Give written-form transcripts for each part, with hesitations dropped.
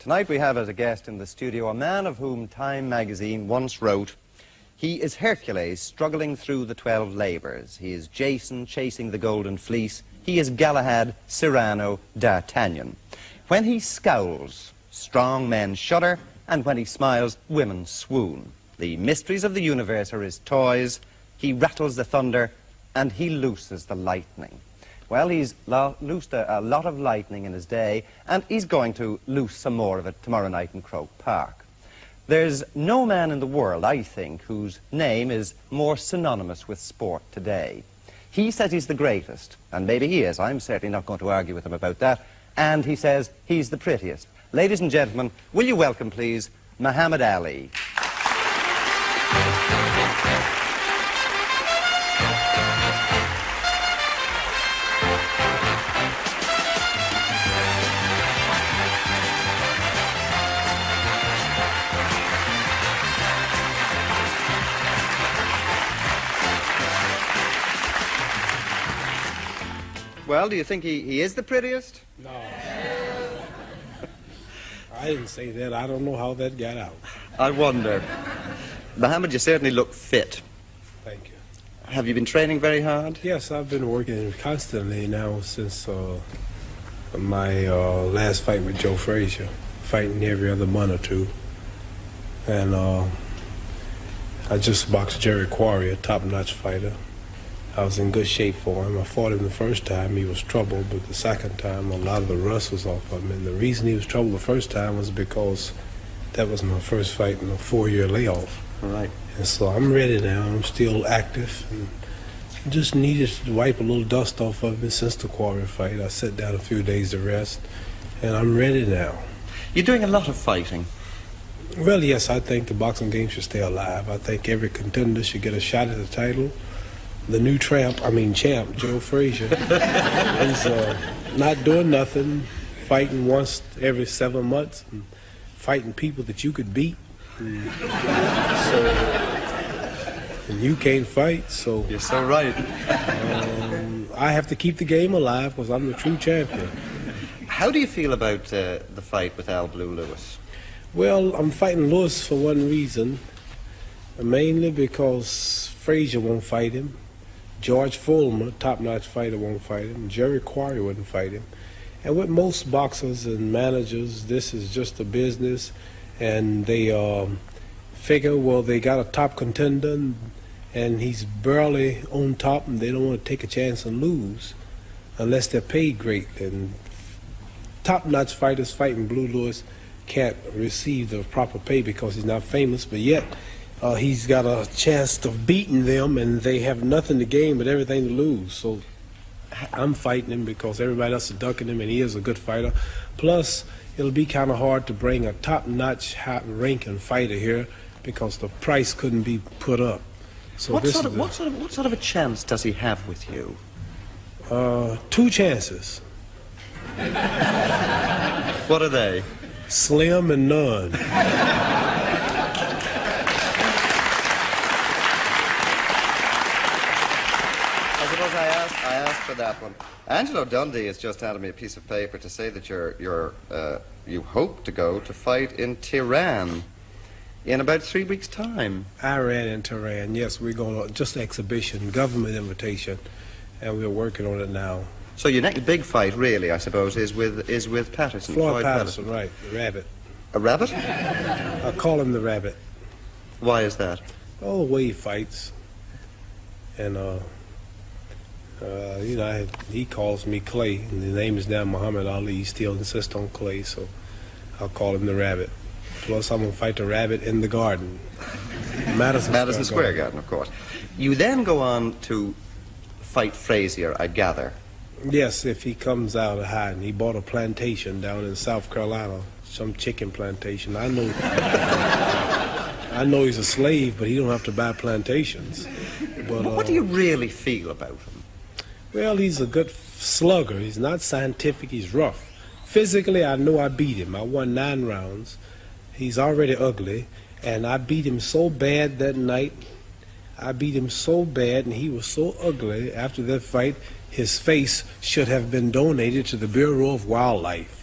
Tonight we have as a guest in the studio a man of whom Time magazine once wrote, "He is Hercules struggling through the 12 labours. He is Jason chasing the golden fleece. He is Galahad, Cyrano, D'Artagnan. When he scowls, strong men shudder, and when he smiles, women swoon. The mysteries of the universe are his toys. He rattles the thunder, and he looses the lightning." Well, he's loosed a lot of lightning in his day, and he's going to loose some more of it tomorrow night in Croke Park. There's no man in the world, I think, whose name is more synonymous with sport today. He says he's the greatest, and maybe he is. I'm certainly not going to argue with him about that. And he says he's the prettiest. Ladies and gentlemen, will you welcome, please, Muhammad Ali. Well, do you think he is the prettiest? No. I didn't say that. I don't know how that got out. I wonder. Muhammad, you certainly look fit. Thank you. Have you been training very hard? Yes, I've been working constantly now since my last fight with Joe Frazier, fighting every other month or two. And I just boxed Jerry Quarry, a top-notch fighter. I was in good shape for him. I fought him the first time. He was troubled, but the second time, a lot of the rust was off of him. And the reason he was troubled the first time was because that was my first fight in a 4-year layoff. All right. And so I'm ready now. I'm still active. And just needed to wipe a little dust off of me since the Quarry fight. I sat down a few days to rest, and I'm ready now. You're doing a lot of fighting. Well, yes, I think the boxing game should stay alive. I think every contender should get a shot at the title. The new champ, Joe Frazier, is not doing nothing, fighting once every 7 months, and fighting people that you could beat. And you can't fight, so... You're so right. I have to keep the game alive because I'm the true champion. How do you feel about the fight with Al Blue Lewis? Well, I'm fighting Lewis for one reason, mainly because Frazier won't fight him. George Foreman, top-notch fighter, won't fight him. Jerry Quarry wouldn't fight him. And with most boxers and managers, this is just a business, and they figure, well, they got a top contender, and he's barely on top, and they don't want to take a chance and lose unless they're paid great. And top-notch fighters fighting Blue Lewis can't receive the proper pay because he's not famous, but yet he's got a chance of beating them, and they have nothing to gain but everything to lose. So I'm fighting him because everybody else is ducking him, and he is a good fighter. Plus, it'll be kind of hard to bring a top-notch, high-ranking fighter here because the price couldn't be put up. So what sort of a chance does he have with you? 2 chances. What are they? Slim and none. I asked for that one. Angelo Dundee has just handed me a piece of paper to say that you hope to go to fight in Tehran in about 3 weeks' time. Iran and Tehran, yes, we're going to just exhibition, government invitation, and we're working on it now. So your next big fight, really, I suppose, is with Patterson. Floyd Patterson, right, the Rabbit. A rabbit? I call him the Rabbit. Why is that? Oh, the way he fights, and he calls me Clay, and the name is now Muhammad Ali. He still insists on Clay, so I'll call him the Rabbit. Plus, I'm going to fight the Rabbit in the Garden. Madison Square Garden, of course. You then go on to fight Frazier, I gather. Yes, if he comes out of hiding. He bought a plantation down in South Carolina, some chicken plantation. I know he's a slave, but he don't have to buy plantations. But what do you really feel about him? Well, he's a good slugger. He's not scientific. He's rough. Physically, I know I beat him. I won 9 rounds. He's already ugly, and I beat him so bad that night. I beat him so bad, and he was so ugly after that fight, his face should have been donated to the Bureau of Wildlife.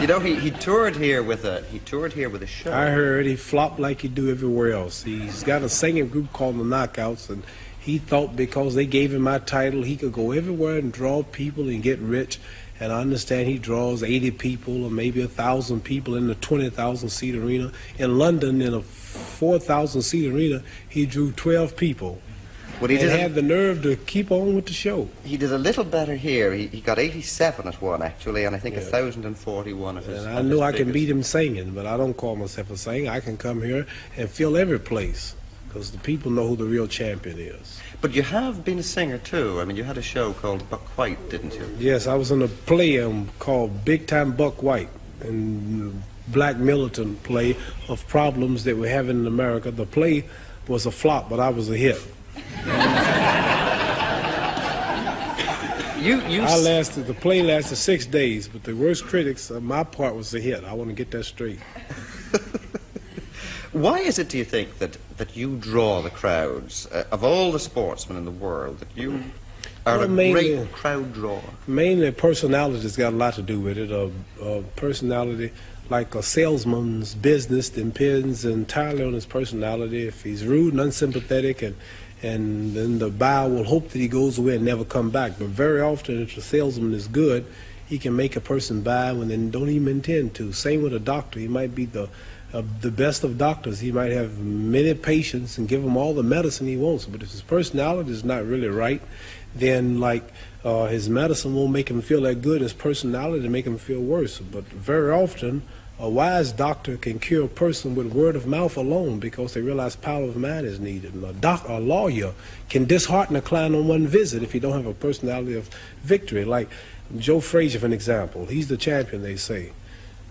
You know, he toured here with a show. I heard he flopped like he do everywhere else. He's got a singing group called the Knockouts, and he thought because they gave him my title, he could go everywhere and draw people and get rich. And I understand he draws 80 people or maybe 1,000 people in the 20,000-seat arena. In London, in a 4,000-seat arena, he drew 12 people. Well, he had the nerve to keep on with the show. He did a little better here. He got 87 at one, actually, and I think 1,041 at his. And I know I can beat him singing, but I don't call myself a singer. I can come here and fill every place because the people know who the real champion is. But you have been a singer, too. I mean, you had a show called Buck White, didn't you? Yes, I was in a play called Big Time Buck White, and black militant play of problems that we're having in America. The play was a flop, but I was a hit. The play lasted 6 days, but the worst critics, my part was a hit. I want to get that straight. Why is it, do you think, that you draw the crowds? Of all the sportsmen in the world, that you are a great crowd drawer? Mainly personality's got a lot to do with it. A personality, like a salesman's business, depends entirely on his personality. If he's rude and unsympathetic, and then the buyer will hope that he goes away and never come back. But very often, if the salesman is good, he can make a person buy when they don't even intend to. Same with a doctor. He might be the best of doctors. He might have many patients and give them all the medicine he wants. But if his personality is not really right, then his medicine won't make him feel that good. His personality make him feel worse. But very often, a wise doctor can cure a person with word of mouth alone because they realize power of mind is needed. And a lawyer can dishearten a client on one visit if he don't have a personality of victory. Like Joe Frazier, for an example. He's the champion, they say.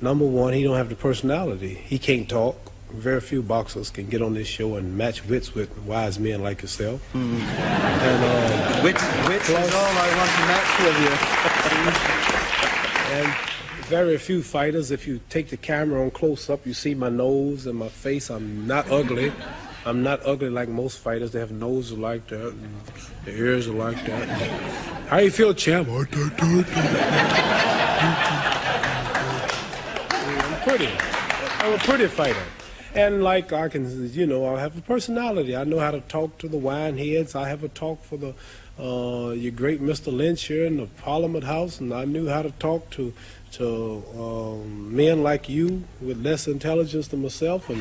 Number one, he don't have the personality. He can't talk. Very few boxers can get on this show and match wits with wise men like yourself. Mm. And wits is all I want to match with you. And very few fighters, if you take the camera on close up, you see my nose and my face. I'm not ugly. I'm not ugly like most fighters. They have noses like that, and their ears are like that. How you feel, champ? I'm a pretty fighter. And I can, I have a personality. I know how to talk to the wine heads. I have a talk for your great Mr. Lynch here in the Parliament House, and I knew how to talk to men like you with less intelligence than myself. And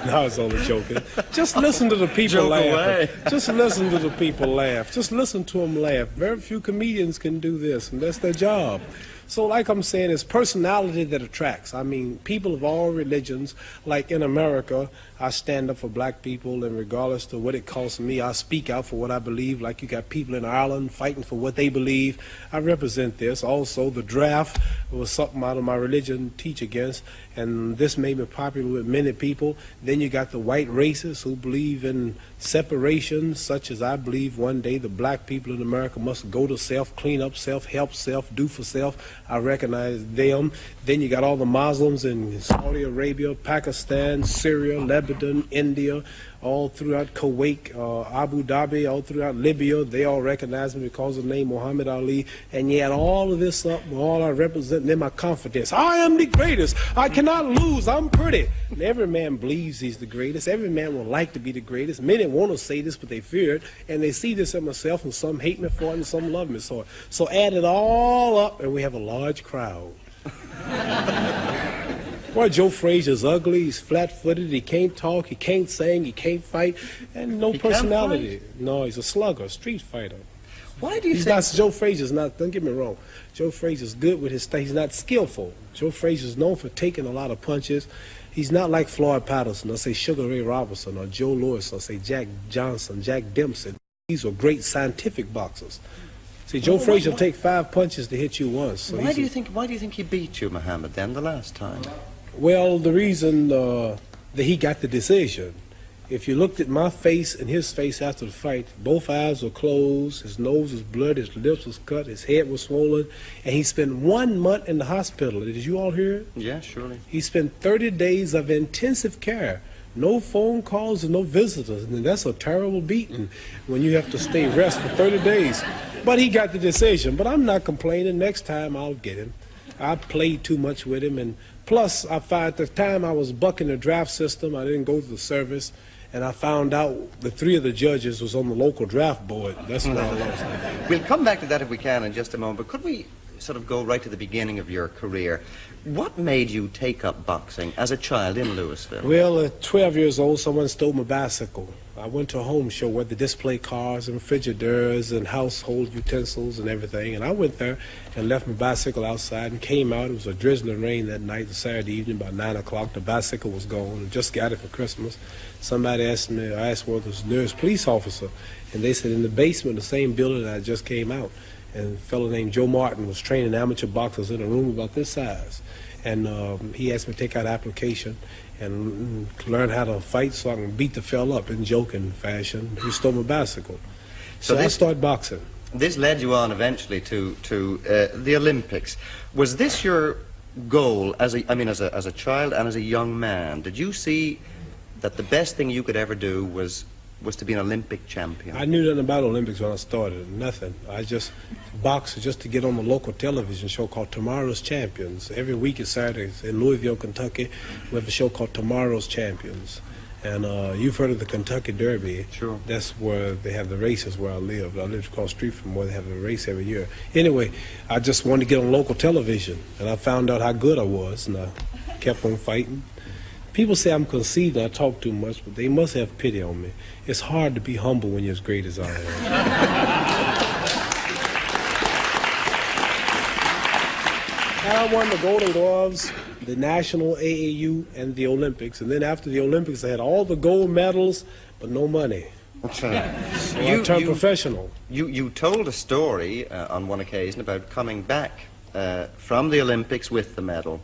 no, I was only joking. Just listen to the people laugh. Just listen to the people laugh. Just listen to them laugh. Very few comedians can do this, and that's their job. So like I'm saying, it's personality that attracts. I mean, people of all religions, like in America, I stand up for black people, and regardless to what it costs me, I speak out for what I believe. Like you got people in Ireland fighting for what they believe. I represent this. Also, the draft was something out of my religion teach against, and this made me popular with many people. Then you got the white racists who believe in separation, such as I believe one day the black people in America must go to self, clean up self, help self, do for self. I recognize them. Then you got all the Muslims in Saudi Arabia, Pakistan, Syria, Lebanon, India, all throughout Kuwait, Abu Dhabi, all throughout Libya. They all recognize me because of the name Muhammad Ali. And yet all of this up, all I represent in my confidence. I am the greatest. I cannot lose. I'm pretty. And every man believes he's the greatest. Every man would like to be the greatest. Many want to say this, but they fear it. And they see this in myself, and some hate me for it, and some love me for it. So add it all up, and we have a large crowd. Boy, Joe Frazier's ugly, he's flat-footed, he can't talk, he can't sing, he can't fight, and no personality. No, he's a slugger, a street fighter. Why do you think... Joe Frazier's not, don't get me wrong, Joe Frazier's good with his stuff, he's not skillful. Joe Frazier's known for taking a lot of punches. He's not like Floyd Patterson, or say Sugar Ray Robinson, or Joe Louis, or say Jack Johnson, Jack Dempsey. These are great scientific boxers. See, Joe Frazier will take 5 punches to hit you once. So why do you think he beat you, Muhammad, then, the last time? Well, the reason that he got the decision, if you looked at my face and his face after the fight, both eyes were closed, his nose was bloody, his lips was cut, his head was swollen, and he spent 1 month in the hospital. Did you all hear it? Yeah, surely. He spent 30 days of intensive care. No phone calls and no visitors. And that's a terrible beating when you have to stay rest for 30 days. But he got the decision. But I'm not complaining. Next time I'll get him. I played too much with him, and plus I found at the time I was bucking the draft system. I didn't go to the service, and I found out the 3 of the judges was on the local draft board. That's why I lost. We'll come back to that if we can in just a moment, but could we sort of go right to the beginning of your career? What made you take up boxing as a child in Louisville? Well, at 12 years old, someone stole my bicycle. I went to a home show where they display cars and refrigerators and household utensils and everything. And I went there and left my bicycle outside and came out. It was a drizzling rain that night, Saturday evening, about 9 o'clock. The bicycle was gone. I just got it for Christmas. Somebody asked me, I asked where was the nearest police officer. And they said in the basement, the same building that I just came out. And a fellow named Joe Martin was training amateur boxers in a room about this size. And he asked me to take out an application and learn how to fight so I can beat the fella up in joking fashion. He stole my bicycle. So I started boxing. This led you on eventually to the Olympics. Was this your goal as a child and as a young man? Did you see that the best thing you could ever do was to be an Olympic champion? I knew nothing about Olympics when I started, nothing. I just boxed just to get on the local television show called Tomorrow's Champions. Every week is Saturdays in Louisville, Kentucky. We have a show called Tomorrow's Champions. And you've heard of the Kentucky Derby. Sure. That's where they have the races where I live. I live across the street from where they have the race every year. Anyway, I just wanted to get on local television, and I found out how good I was, and I kept on fighting. People say I'm conceited, I talk too much, but they must have pity on me. It's hard to be humble when you're as great as I am. And I won the Golden Gloves, the National AAU, and the Olympics. And then after the Olympics, I had all the gold medals, but no money. So I turned professional. You told a story on one occasion about coming back from the Olympics with the medal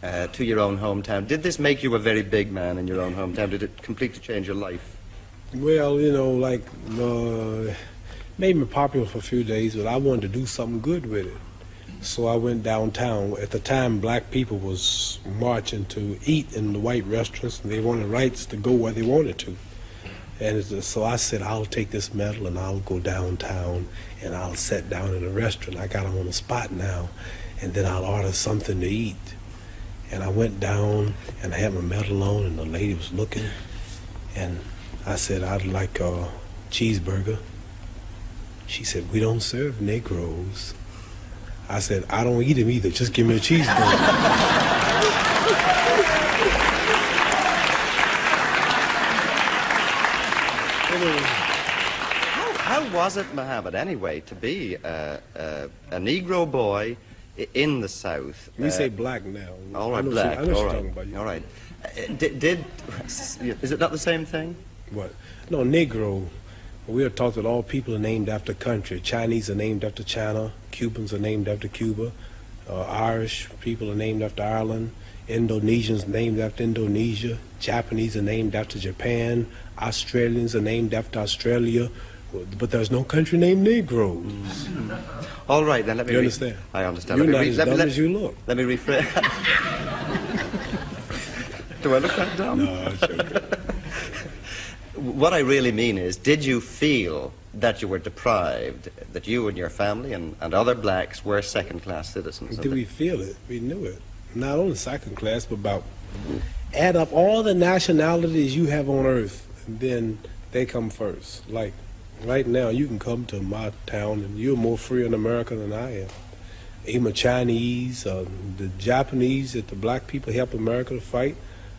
to your own hometown. Did this make you a very big man in your own hometown? Did it completely change your life? Well, you know, made me popular for a few days, but I wanted to do something good with it. So I went downtown. At the time, black people was marching to eat in the white restaurants, and they wanted rights to go where they wanted to. And so I said, I'll take this medal and I'll go downtown and I'll sit down in a restaurant. I got them on the spot now, and then I'll order something to eat. And I went down and I had my medal on, and the lady was looking, and I said, I'd like a cheeseburger. She said, we don't serve Negroes. I said, I don't eat them either, just give me a cheeseburger. How was it, Muhammad, anyway, to be a Negro boy in the South? We say black now. All right, black. I know what you're talking about. All right. Is it not the same thing? What? No, Negro. We are taught that all people are named after country. Chinese are named after China. Cubans are named after Cuba. Irish people are named after Ireland. Indonesians named after Indonesia. Japanese are named after Japan. Australians are named after Australia. But there's no country named Negroes. Mm. All right, then let me... You understand? I understand. You're not as dumb as you look. Let me rephrase. Do I look that dumb? No, it's okay. What I really mean is, did you feel that you were deprived, that you and your family and other blacks were second-class citizens? Did we feel it? We knew it. Not only second class, but about add up all the nationalities you have on earth, and then they come first. Like right now, you can come to my town, and you're more free in America than I am. Even Chinese, the Japanese, that the black people help America to fight,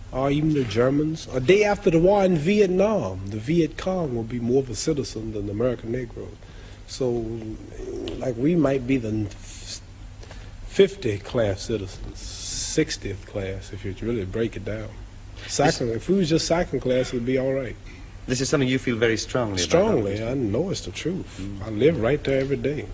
or even the Germans. A day after the war in Vietnam, the Viet Cong will be more of a citizen than the American Negro. So, like, we might be the 50th class citizens, 60th class, if you really break it down. If we was just second class, it'd be all right. This is something you feel very strongly about? Strongly. I know it's the truth. I live right there every day.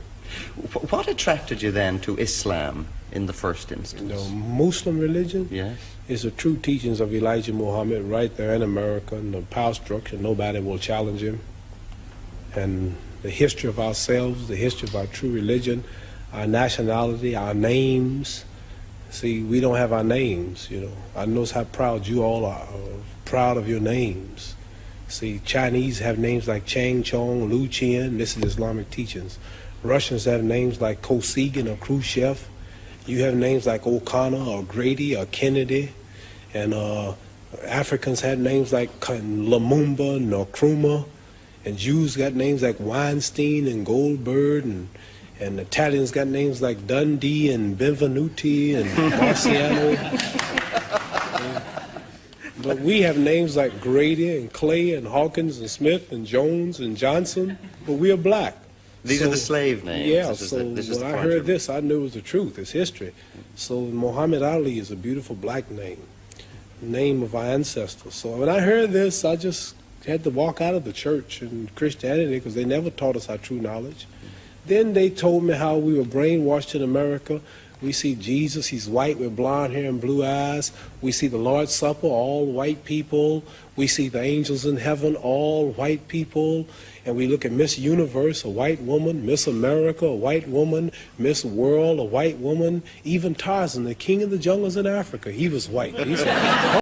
What attracted you then to Islam in the first instance? The Muslim religion? Yes. It's the true teachings of Elijah Muhammad right there in America, and the power structure, nobody will challenge him. And the history of ourselves, the history of our true religion, our nationality, our names. See, we don't have our names, you know. I know how proud you all are, proud of your names. See, Chinese have names like Chang Chong, Lu Qian. This is Islamic teachings. Russians have names like Kosygin or Khrushchev. You have names like O'Connor or Grady or Kennedy. And Africans had names like Lumumba and Nkrumah. And Jews got names like Weinstein and Goldberg. And Italians got names like Dundee and Benvenuti and Marciano. But we have names like Grady and Clay and Hawkins and Smith and Jones and Johnson, but we are black. These are the slave names. Yeah, This is when the I heard this, I knew it was the truth. It's history. So Muhammad Ali is a beautiful black name of our ancestors. So when I heard this, I just had to walk out of the church and Christianity because they never taught us our true knowledge. Then they told me how we were brainwashed in America. We see Jesus, he's white with blonde hair and blue eyes. We see the Lord's Supper, all white people. We see the angels in heaven, all white people. And we look at Miss Universe, a white woman, Miss America, a white woman, Miss World, a white woman. Even Tarzan, the king of the jungles in Africa, he was white.